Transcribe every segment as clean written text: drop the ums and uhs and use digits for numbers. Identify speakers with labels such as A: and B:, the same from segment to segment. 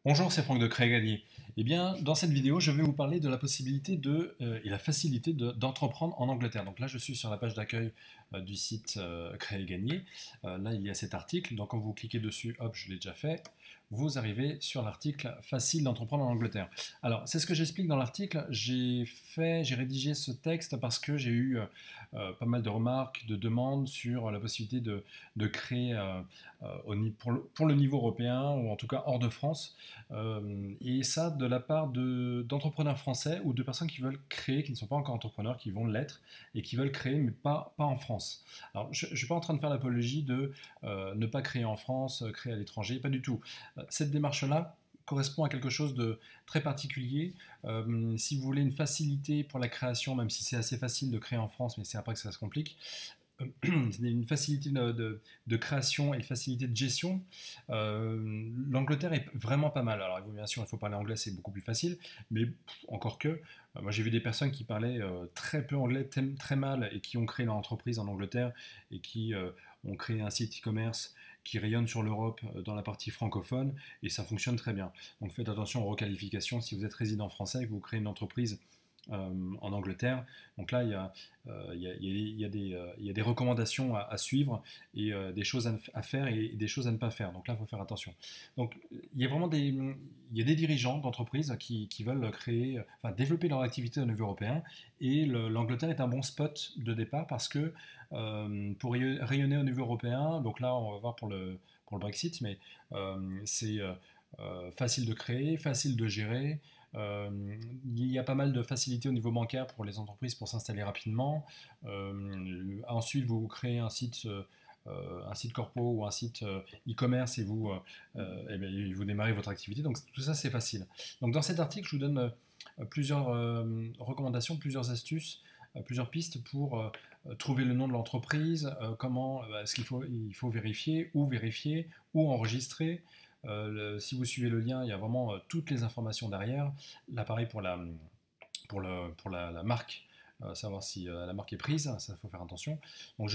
A: Bonjour, c'est Franck de Créer Gagner. Eh bien, dans cette vidéo, je vais vous parler de la possibilité et la facilité d'entreprendre en Angleterre. Donc là, je suis sur la page d'accueil du site Créer Gagner. Là, il y a cet article. Donc quand vous cliquez dessus, hop, je l'ai déjà fait. Vous arrivez sur l'article Facile d'entreprendre en Angleterre. Alors, c'est ce que j'explique dans l'article. J'ai rédigé ce texte parce que j'ai eu pas mal de remarques, de demandes sur la possibilité de créer pour le niveau européen ou en tout cas hors de France. Et ça de la part d'entrepreneurs français ou de personnes qui veulent créer, qui ne sont pas encore entrepreneurs, qui vont l'être et qui veulent créer, mais pas en France. Alors, je ne suis pas en train de faire l'apologie de ne pas créer en France, créer à l'étranger, pas du tout. Cette démarche-là correspond à quelque chose de très particulier. Si vous voulez une facilité pour la création, même si c'est assez facile de créer en France, mais c'est après que ça se complique, une facilité de création et une facilité de gestion. L'Angleterre est vraiment pas mal. Alors bien sûr, il faut parler anglais, c'est beaucoup plus facile, mais encore que, moi j'ai vu des personnes qui parlaient très peu anglais, très mal, et qui ont créé leur entreprise en Angleterre, et qui ont créé un site e-commerce qui rayonne sur l'Europe dans la partie francophone, et ça fonctionne très bien. Donc faites attention aux requalifications si vous êtes résident français et que vous créez une entreprise en Angleterre. Donc là, il y a des recommandations à suivre et des choses à faire et des choses à ne pas faire. Donc là, il faut faire attention. Donc il y a vraiment il y a des dirigeants d'entreprises qui veulent créer, enfin, développer leur activité au niveau européen, et l'Angleterre est un bon spot de départ parce que pour rayonner au niveau européen, donc là, on va voir pour le Brexit, mais c'est facile de créer, facile de gérer. Euh, il y a pas mal de facilités au niveau bancaire pour les entreprises pour s'installer rapidement. Ensuite, vous créez un site corpo ou un site e-commerce et eh bien, vous démarrez votre activité. Donc tout ça, c'est facile. Donc dans cet article, je vous donne plusieurs recommandations, plusieurs astuces, plusieurs pistes pour trouver le nom de l'entreprise, comment est-ce il faut vérifier, ou enregistrer. Si vous suivez le lien, il y a vraiment toutes les informations derrière. Là, pareil pour la marque, savoir si la marque est prise, ça faut faire attention. Donc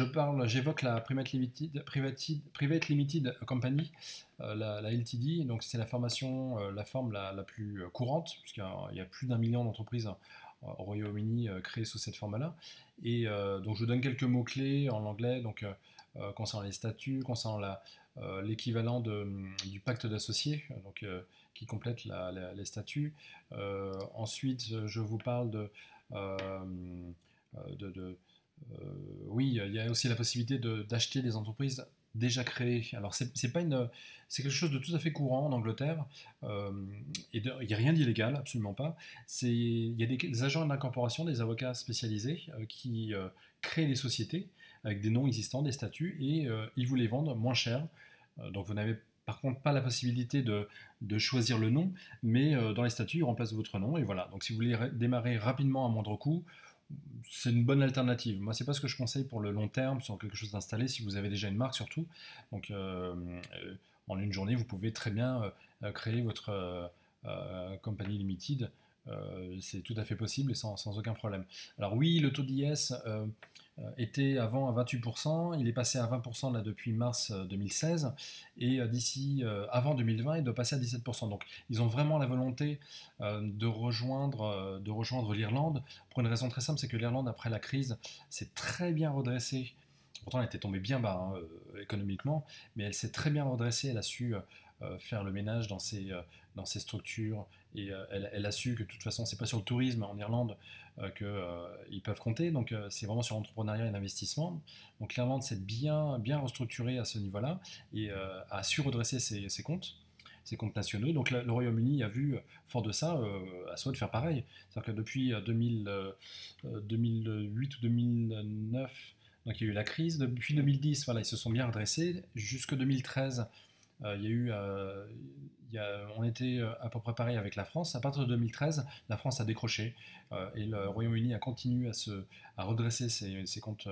A: j'évoque la Private Limited Company, la LTD. Donc c'est la formation, la forme la plus courante, puisqu'il y a plus d'un million d'entreprises au Royaume-Uni créées sous cette forme-là. Et donc je vous donne quelques mots-clés en anglais, donc concernant les statuts, concernant l'équivalent du pacte d'associés, donc qui complète les statuts. Ensuite, je vous parle euh, de oui, il y a aussi la possibilité d'acheter des entreprises déjà créées. Alors c'est quelque chose de tout à fait courant en Angleterre, euh, et il n'y a rien d'illégal, absolument pas. Il y a des agents d'incorporation, des avocats spécialisés qui créent des sociétés avec des noms existants, des statuts, et ils vous les vendent moins cher. Donc vous n'avez par contre pas la possibilité de choisir le nom, mais dans les statuts, ils remplacent votre nom, et voilà. Donc si vous voulez démarrer rapidement à moindre coût, c'est une bonne alternative. Moi, c'est pas ce que je conseille pour le long terme, sur quelque chose d'installé, si vous avez déjà une marque surtout. Donc, en une journée, vous pouvez très bien créer votre compagnie limited. C'est tout à fait possible et sans aucun problème. Alors oui, le taux d'IS était avant à 28%, il est passé à 20% là depuis mars 2016, et d'ici avant 2020, il doit passer à 17%. Donc ils ont vraiment la volonté de rejoindre l'Irlande, pour une raison très simple, c'est que l'Irlande, après la crise, s'est très bien redressée. Pourtant, elle était tombée bien bas économiquement, mais elle s'est très bien redressée. Elle a su faire le ménage dans ses structures, et elle a su que de toute façon, c'est pas sur le tourisme en Irlande qu'ils peuvent compter. Donc, c'est vraiment sur l'entrepreneuriat et l'investissement. Donc, l'Irlande s'est bien restructurée à ce niveau-là, et a su redresser ses comptes nationaux. Donc le Royaume-Uni a vu, fort de ça, à soi de faire pareil. C'est-à-dire que depuis 2008 ou 2009, donc il y a eu la crise. Depuis 2010, voilà, ils se sont bien redressés. Jusque 2013, il y a eu, on était à peu près pareil avec la France. À partir de 2013, la France a décroché, et le Royaume-Uni a continué à redresser ses comptes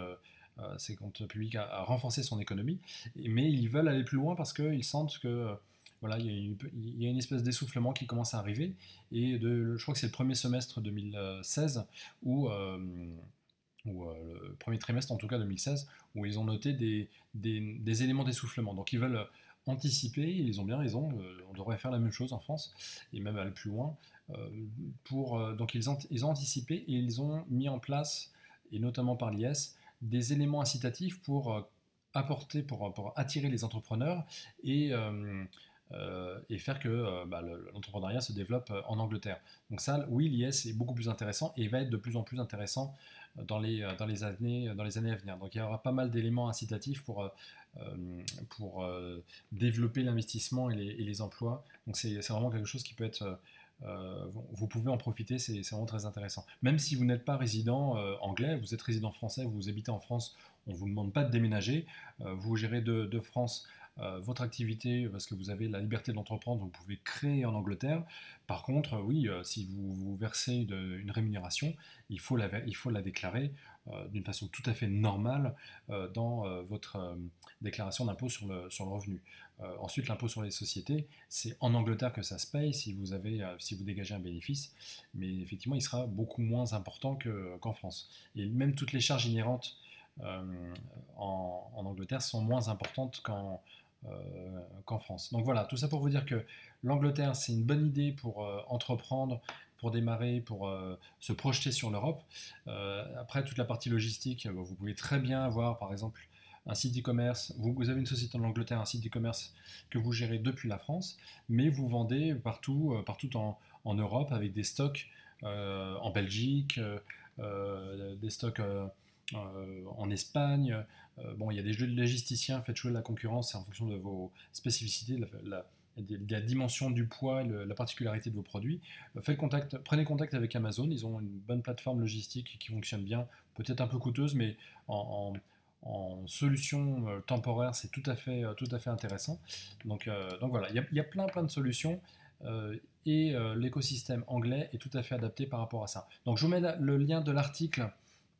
A: publics, à renforcer son économie. Mais ils veulent aller plus loin parce qu'ils sentent que voilà, il y a une espèce d'essoufflement qui commence à arriver. Et je crois que c'est le premier semestre 2016 ou le premier trimestre en tout cas 2016, où ils ont noté des éléments d'essoufflement. Donc ils veulent anticipé, ils ont bien raison, on devrait faire la même chose en France, et même aller plus loin. Donc ils ont anticipé et ils ont mis en place, et notamment par l'IS, des éléments incitatifs pour apporter, pour attirer les entrepreneurs et, et faire que l'entrepreneuriat se développe en Angleterre. Donc ça, oui, l'IS est beaucoup plus intéressant et va être de plus en plus intéressant dans les années à venir. Donc il y aura pas mal d'éléments incitatifs pour développer l'investissement et les emplois. Donc c'est vraiment quelque chose qui peut être... vous pouvez en profiter, c'est vraiment très intéressant. Même si vous n'êtes pas résident anglais, vous êtes résident français, vous habitez en France, on ne vous demande pas de déménager, vous gérez de France votre activité parce que vous avez la liberté d'entreprendre, vous pouvez créer en Angleterre. Par contre, oui, si vous versez une rémunération, il faut la déclarer d'une façon tout à fait normale dans votre déclaration d'impôt sur le revenu. Ensuite, l'impôt sur les sociétés, c'est en Angleterre que ça se paye si vous dégagez un bénéfice, mais effectivement, il sera beaucoup moins important qu'en France. Et même toutes les charges inhérentes euh, en Angleterre sont moins importantes qu'en France. Donc voilà, tout ça pour vous dire que l'Angleterre, c'est une bonne idée pour entreprendre, pour démarrer, pour se projeter sur l'Europe. Après, toute la partie logistique, vous pouvez très bien avoir, par exemple, un site e-commerce. Vous avez une société en Angleterre, un site e-commerce que vous gérez depuis la France, mais vous vendez partout en Europe avec des stocks en Belgique, des stocks en Espagne. Bon, il y a des logisticiens, faites jouer la concurrence, c'est en fonction de vos spécificités, la dimension du poids, la particularité de vos produits. Prenez contact avec Amazon, ils ont une bonne plateforme logistique qui fonctionne bien, peut-être un peu coûteuse, mais en solution temporaire, c'est tout à fait intéressant. Donc voilà, il y a plein de solutions et l'écosystème anglais est tout à fait adapté par rapport à ça. Donc je vous mets le lien de l'article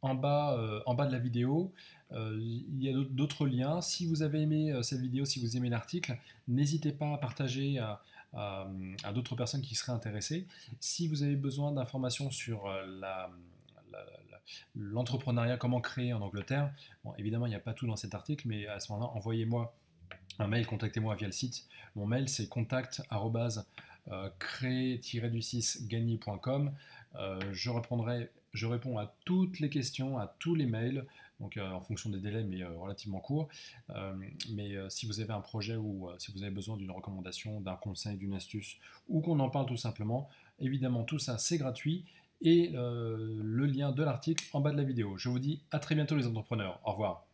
A: en bas de la vidéo. Il y a d'autres liens. Si vous avez aimé cette vidéo, si vous aimez l'article, n'hésitez pas à partager à d'autres personnes qui seraient intéressées. Si vous avez besoin d'informations sur l'entrepreneuriat, comment créer en Angleterre, bon, évidemment, il n'y a pas tout dans cet article, mais à ce moment-là, envoyez-moi un mail, contactez-moi via le site. Mon mail, c'est contact@créer-du6gagner.com. Je réponds à toutes les questions, à tous les mails, donc en fonction des délais, mais relativement courts. Mais si vous avez un projet ou si vous avez besoin d'une recommandation, d'un conseil, d'une astuce, ou qu'on en parle tout simplement, évidemment, tout ça, c'est gratuit. Et le lien de l'article en bas de la vidéo. Je vous dis à très bientôt les entrepreneurs. Au revoir.